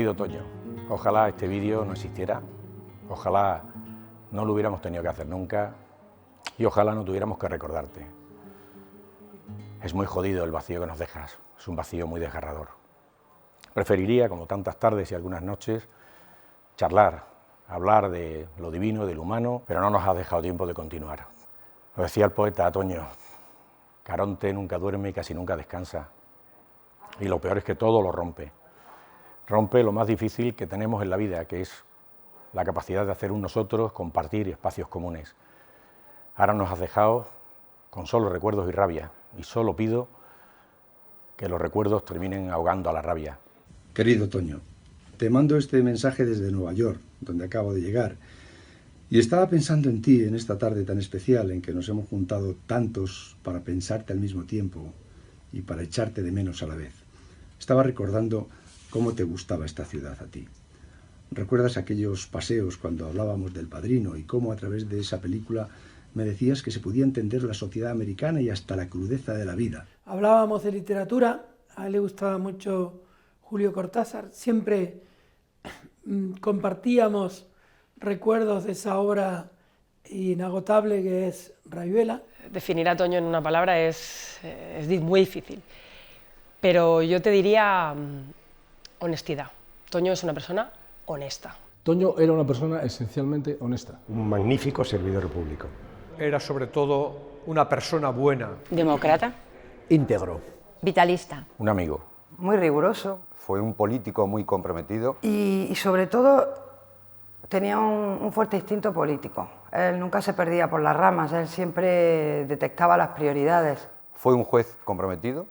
Querido Toño, ojalá este vídeo no existiera, ojalá no lo hubiéramos tenido que hacer nunca y ojalá no tuviéramos que recordarte. Es muy jodido el vacío que nos dejas, es un vacío muy desgarrador. Preferiría, como tantas tardes y algunas noches, charlar, hablar de lo divino, de lo humano, pero no nos has dejado tiempo de continuar. Lo decía el poeta Toño, Caronte nunca duerme y casi nunca descansa. Y lo peor es que todo lo rompe. Rompe lo más difícil que tenemos en la vida, que es la capacidad de hacer un nosotros, compartir espacios comunes. Ahora nos has dejado con solo recuerdos y rabia, y solo pido que los recuerdos terminen ahogando a la rabia. Querido Toño, te mando este mensaje desde Nueva York, donde acabo de llegar, y estaba pensando en ti en esta tarde tan especial en que nos hemos juntado tantos para pensarte al mismo tiempo y para echarte de menos a la vez. Estaba recordando cómo te gustaba esta ciudad a ti. ¿Recuerdas aquellos paseos cuando hablábamos del Padrino y cómo a través de esa película me decías que se podía entender la sociedad americana y hasta la crudeza de la vida? Hablábamos de literatura, a él le gustaba mucho Julio Cortázar, siempre compartíamos recuerdos de esa obra inagotable que es Rayuela. Definir a Toño en una palabra es muy difícil, pero yo te diría honestidad. Toño es una persona honesta. Toño era una persona esencialmente honesta. Un magnífico servidor público. Era sobre todo una persona buena. Demócrata. Íntegro. Vitalista. Un amigo. Muy riguroso. Fue un político muy comprometido. Y sobre todo tenía un fuerte instinto político. Él nunca se perdía por las ramas, él siempre detectaba las prioridades. Fue un juez comprometido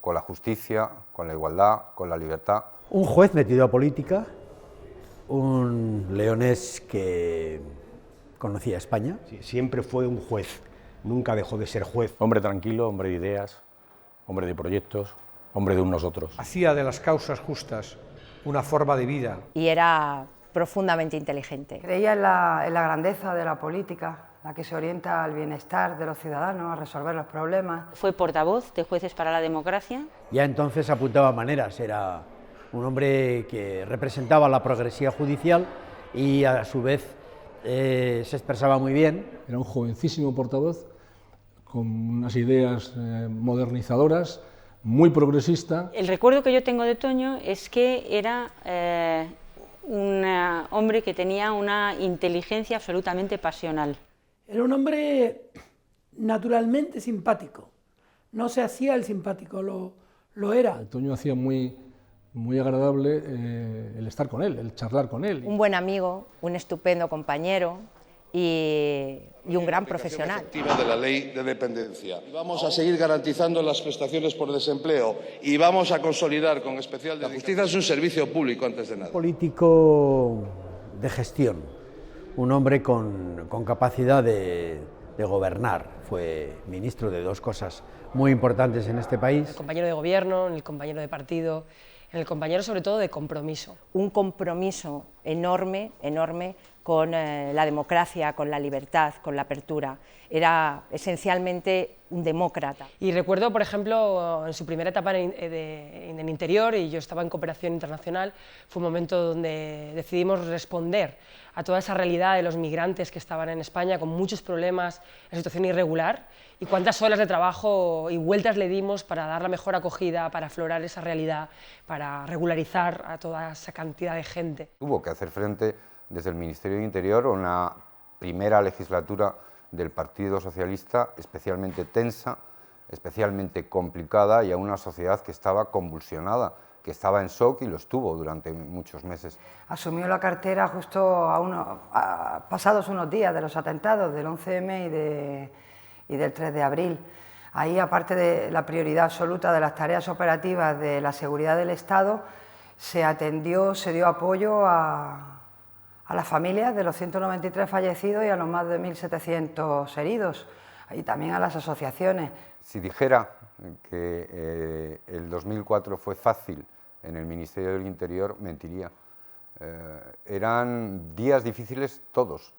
con la justicia, con la igualdad, con la libertad. Un juez metido a política, un leonés que conocía España. Sí, siempre fue un juez, nunca dejó de ser juez. Hombre tranquilo, hombre de ideas, hombre de proyectos, hombre de un nosotros. Hacía de las causas justas una forma de vida. Y era profundamente inteligente. Creía en la grandeza de la política, la que se orienta al bienestar de los ciudadanos, a resolver los problemas. Fue portavoz de Jueces para la Democracia. Ya entonces apuntaba maneras, era un hombre que representaba la progresía judicial y a su vez se expresaba muy bien. Era un jovencísimo portavoz con unas ideas modernizadoras, muy progresista. El recuerdo que yo tengo de Toño es que era un hombre que tenía una inteligencia absolutamente pasional. Era un hombre naturalmente simpático, no se hacía el simpático, lo era. Toño hacía muy agradable el estar con él, el charlar con él. Un buen amigo, un estupendo compañero y un gran profesional. Efectiva de la ley de dependencia. Vamos a seguir garantizando las prestaciones por desempleo y vamos a consolidar con especial dedicación. La justicia es un servicio público antes de nada. Un político de gestión, un hombre con capacidad de gobernar. Fue ministro de dos cosas muy importantes en este país. El compañero de gobierno, el compañero de partido, el compañero sobre todo de compromiso. Un compromiso enorme, enorme con la democracia, con la libertad, con la apertura. Era esencialmente un demócrata. Y recuerdo, por ejemplo, en su primera etapa en el interior, y yo estaba en cooperación internacional, fue un momento donde decidimos responder a toda esa realidad de los migrantes que estaban en España con muchos problemas, en situación irregular, y cuántas horas de trabajo y vueltas le dimos para dar la mejor acogida, para aflorar esa realidad, para regularizar a toda esa cantidad de gente. Tuvo que hacer frente desde el Ministerio de Interior a una primera legislatura del Partido Socialista especialmente tensa, especialmente complicada y a una sociedad que estaba convulsionada, que estaba en shock y lo estuvo durante muchos meses. Asumió la cartera justo pasados unos días de los atentados del 11M y del 3 de abril. Ahí, aparte de la prioridad absoluta de las tareas operativas de la seguridad del Estado, se dio apoyo a las familias de los 193 fallecidos y a los más de 1.700 heridos, y también a las asociaciones. Si dijera que el 2004 fue fácil en el Ministerio del Interior, mentiría. Eran días difíciles todos.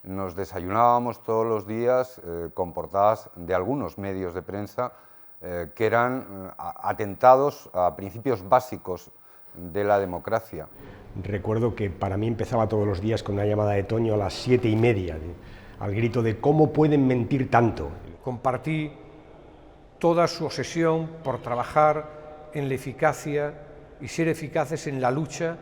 Nos desayunábamos todos los días con portadas de algunos medios de prensa que eran atentados a principios básicos de la democracia. Recuerdo que para mí empezaba todos los días con una llamada de Toño a las 7:30, al grito de ¿cómo pueden mentir tanto? Compartí toda su obsesión por trabajar en la eficacia y ser eficaces en la lucha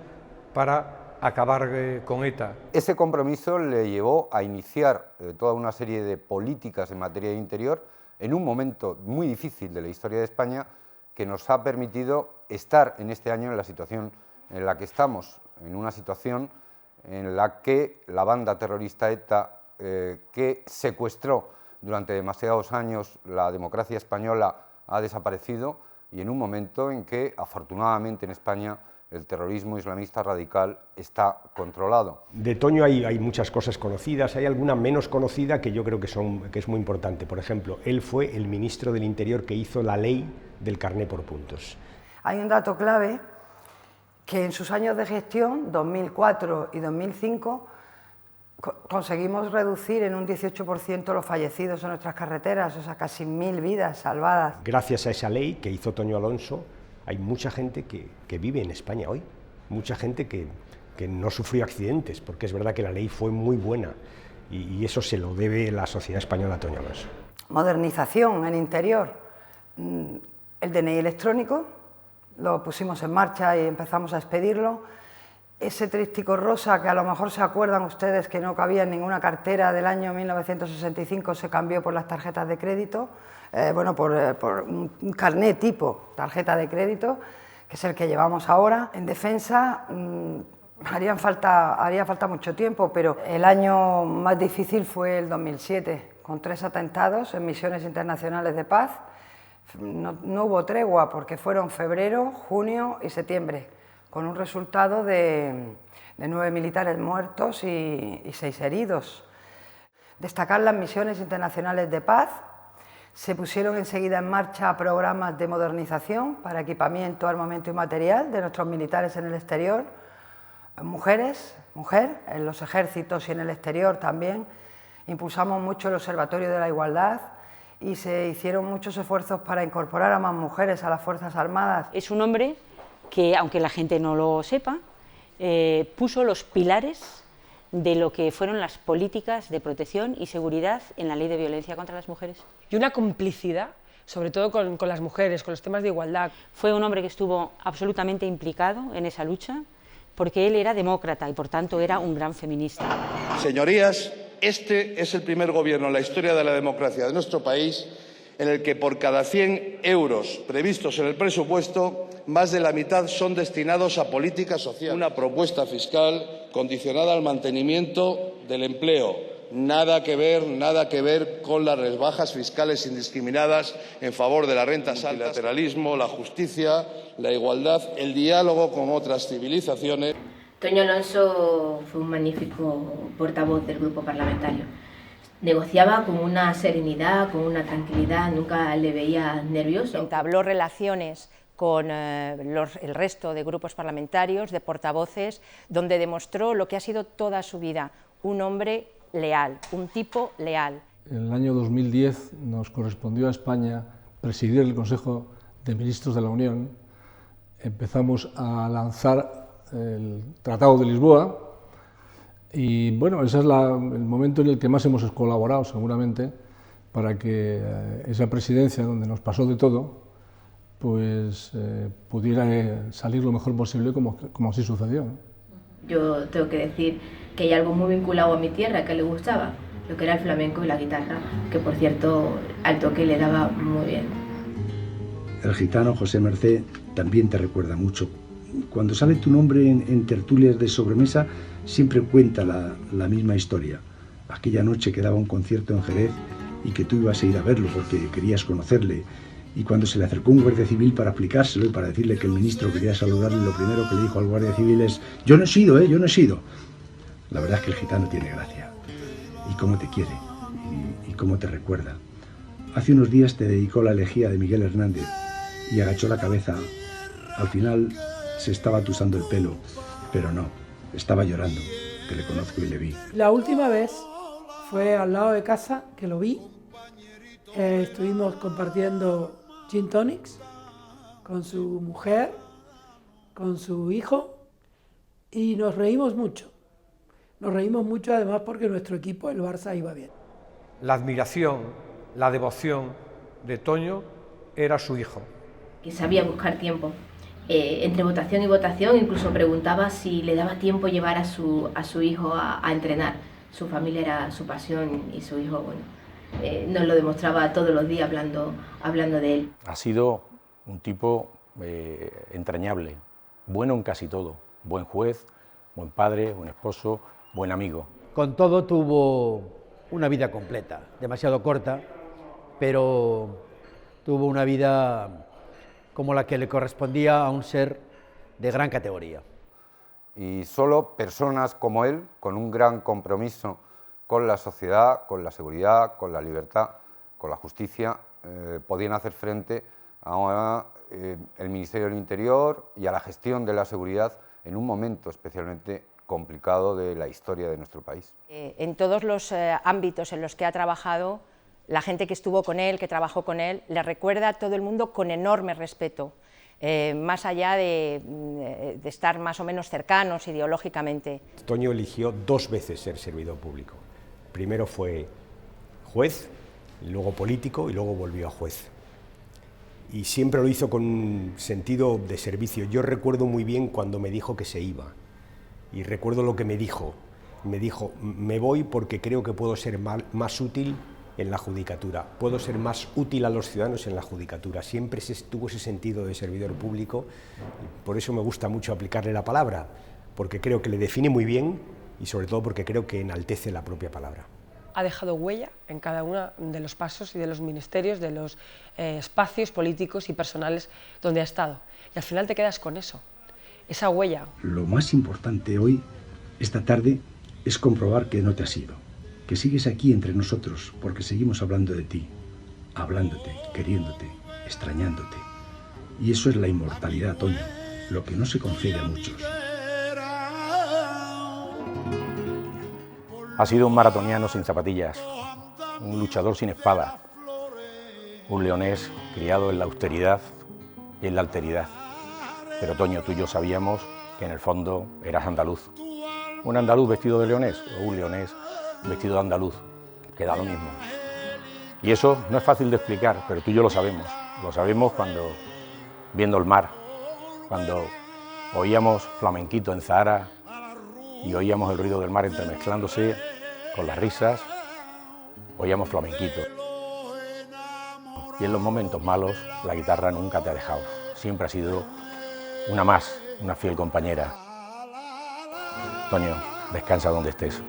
para acabar con ETA. Ese compromiso le llevó a iniciar toda una serie de políticas en materia de interior en un momento muy difícil de la historia de España, que nos ha permitido estar en este año en la situación en la que estamos, en una situación en la que la banda terrorista ETA, que secuestró durante demasiados años la democracia española, ha desaparecido, y en un momento en que, afortunadamente en España, el terrorismo islamista radical está controlado. De Toño hay muchas cosas conocidas, hay alguna menos conocida que yo creo que es muy importante. Por ejemplo, él fue el ministro del Interior que hizo la ley del carné por puntos. Hay un dato clave, que en sus años de gestión, 2004 y 2005, conseguimos reducir en un 18% los fallecidos en nuestras carreteras, o sea, casi 1000 vidas salvadas. Gracias a esa ley que hizo Toño Alonso, hay mucha gente que vive en España hoy, mucha gente que no sufrió accidentes, porque es verdad que la ley fue muy buena, y eso se lo debe la sociedad española a Toño Alonso. Modernización en interior, el DNI electrónico, lo pusimos en marcha y empezamos a expedirlo. Ese tríptico rosa, que a lo mejor se acuerdan ustedes que no cabía en ninguna cartera del año 1965, se cambió por las tarjetas de crédito, por un carné tipo tarjeta de crédito, que es el que llevamos ahora. En defensa haría falta mucho tiempo, pero el año más difícil fue el 2007, con 3 atentados en misiones internacionales de paz. No hubo tregua porque fueron febrero, junio y septiembre, con un resultado de 9 militares muertos y 6 heridos. Destacar las misiones internacionales de paz. Se pusieron enseguida en marcha programas de modernización para equipamiento, armamento y material de nuestros militares en el exterior. Mujer, en los ejércitos y en el exterior también. Impulsamos mucho el Observatorio de la Igualdad y se hicieron muchos esfuerzos para incorporar a más mujeres a las Fuerzas Armadas. Es un hombre que, aunque la gente no lo sepa, puso los pilares de lo que fueron las políticas de protección y seguridad en la Ley de Violencia contra las Mujeres. Y una complicidad, sobre todo con las mujeres, con los temas de igualdad. Fue un hombre que estuvo absolutamente implicado en esa lucha, porque él era demócrata y por tanto era un gran feminista. Señorías, este es el primer gobierno en la historia de la democracia de nuestro país en el que por cada 100 euros previstos en el presupuesto, más de la mitad son destinados a política social. Una propuesta fiscal condicionada al mantenimiento del empleo. Nada que ver con las rebajas fiscales indiscriminadas en favor de las rentas altas, el multilateralismo, la justicia, la igualdad, el diálogo con otras civilizaciones. Toño Alonso fue un magnífico portavoz del grupo parlamentario. Negociaba con una serenidad, con una tranquilidad, nunca le veía nervioso. Entabló relaciones con el resto de grupos parlamentarios, de portavoces, donde demostró lo que ha sido toda su vida, un hombre leal, un tipo leal. En el año 2010 nos correspondió a España presidir el Consejo de Ministros de la Unión. Empezamos a lanzar el Tratado de Lisboa y bueno, ese es el momento en el que más hemos colaborado seguramente para que esa presidencia, donde nos pasó de todo, pues pudiera salir lo mejor posible como así sucedió. Yo tengo que decir que hay algo muy vinculado a mi tierra que le gustaba, lo que era el flamenco y la guitarra, que por cierto al toque le daba muy bien. El gitano José Mercé también te recuerda mucho. Cuando sale tu nombre en tertulias de sobremesa, siempre cuenta la misma historia. Aquella noche que daba un concierto en Jerez y que tú ibas a ir a verlo porque querías conocerle. Y cuando se le acercó un guardia civil para explicárselo y para decirle que el ministro quería saludarle, lo primero que le dijo al guardia civil es: yo no he sido, yo no he sido. La verdad es que el gitano tiene gracia. Y cómo te quiere, y cómo te recuerda. Hace unos días te dedicó la elegía de Miguel Hernández y agachó la cabeza. Al final se estaba atusando el pelo, pero no, estaba llorando, que le conozco y le vi. La última vez fue al lado de casa que lo vi. Estuvimos compartiendo gin tonics con su mujer con su hijo y nos reímos mucho. Nos reímos mucho además porque nuestro equipo, el Barça, iba bien. La admiración, la devoción de Toño era su hijo. Que sabía buscar tiempo. Entre votación y votación incluso preguntaba si le daba tiempo llevar a su hijo a entrenar. Su familia era su pasión y su hijo, bueno, nos lo demostraba todos los días hablando de él. Ha sido un tipo entrañable, bueno en casi todo, buen juez, buen padre, buen esposo, buen amigo. Con todo tuvo una vida completa, demasiado corta, pero tuvo una vida como la que le correspondía a un ser de gran categoría. Y solo personas como él, con un gran compromiso con la sociedad, con la seguridad, con la libertad, con la justicia, podían hacer frente a el Ministerio del Interior y a la gestión de la seguridad en un momento especialmente complicado de la historia de nuestro país. En todos los ámbitos en los que ha trabajado, la gente que estuvo con él, que trabajó con él, le recuerda a todo el mundo con enorme respeto, más allá de estar más o menos cercanos ideológicamente. Toño eligió 2 veces ser servidor público. Primero fue juez, luego político y luego volvió a juez. Y siempre lo hizo con un sentido de servicio. Yo recuerdo muy bien cuando me dijo que se iba. Y recuerdo lo que me dijo. Me dijo, me voy porque creo que puedo ser más útil en la judicatura, puedo ser más útil a los ciudadanos en la judicatura. Siempre tuvo ese sentido de servidor público, por eso me gusta mucho aplicarle la palabra, porque creo que le define muy bien y sobre todo porque creo que enaltece la propia palabra. Ha dejado huella en cada uno de los pasos y de los ministerios, de los espacios políticos y personales donde ha estado. Y al final te quedas con eso, esa huella. Lo más importante hoy, esta tarde, es comprobar que no te has ido, que sigues aquí entre nosotros, porque seguimos hablando de ti, hablándote, queriéndote, extrañándote. Y eso es la inmortalidad, Toño, lo que no se concede a muchos. Ha sido un maratoniano sin zapatillas, un luchador sin espada, un leonés criado en la austeridad y en la alteridad. Pero Toño, tú y yo sabíamos que en el fondo eras andaluz. Un andaluz vestido de leonés o un leonés vestido de andaluz, que da lo mismo. Y eso no es fácil de explicar, pero tú y yo lo sabemos cuando, viendo el mar, cuando oíamos flamenquito en Zahara y oíamos el ruido del mar entremezclándose con las risas, oíamos flamenquito. Y en los momentos malos la guitarra nunca te ha dejado, siempre ha sido una fiel compañera. Toño, descansa donde estés.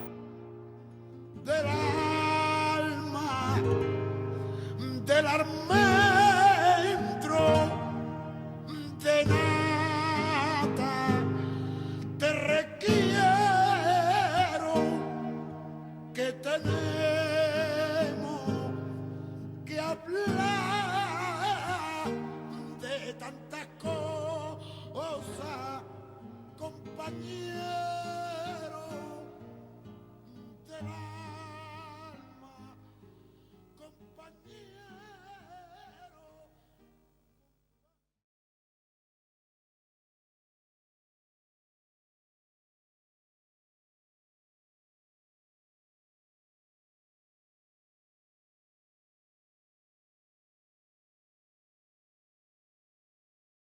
Del almendro de nata te requiero que tenemos que hablar de tantas cosas, compañero.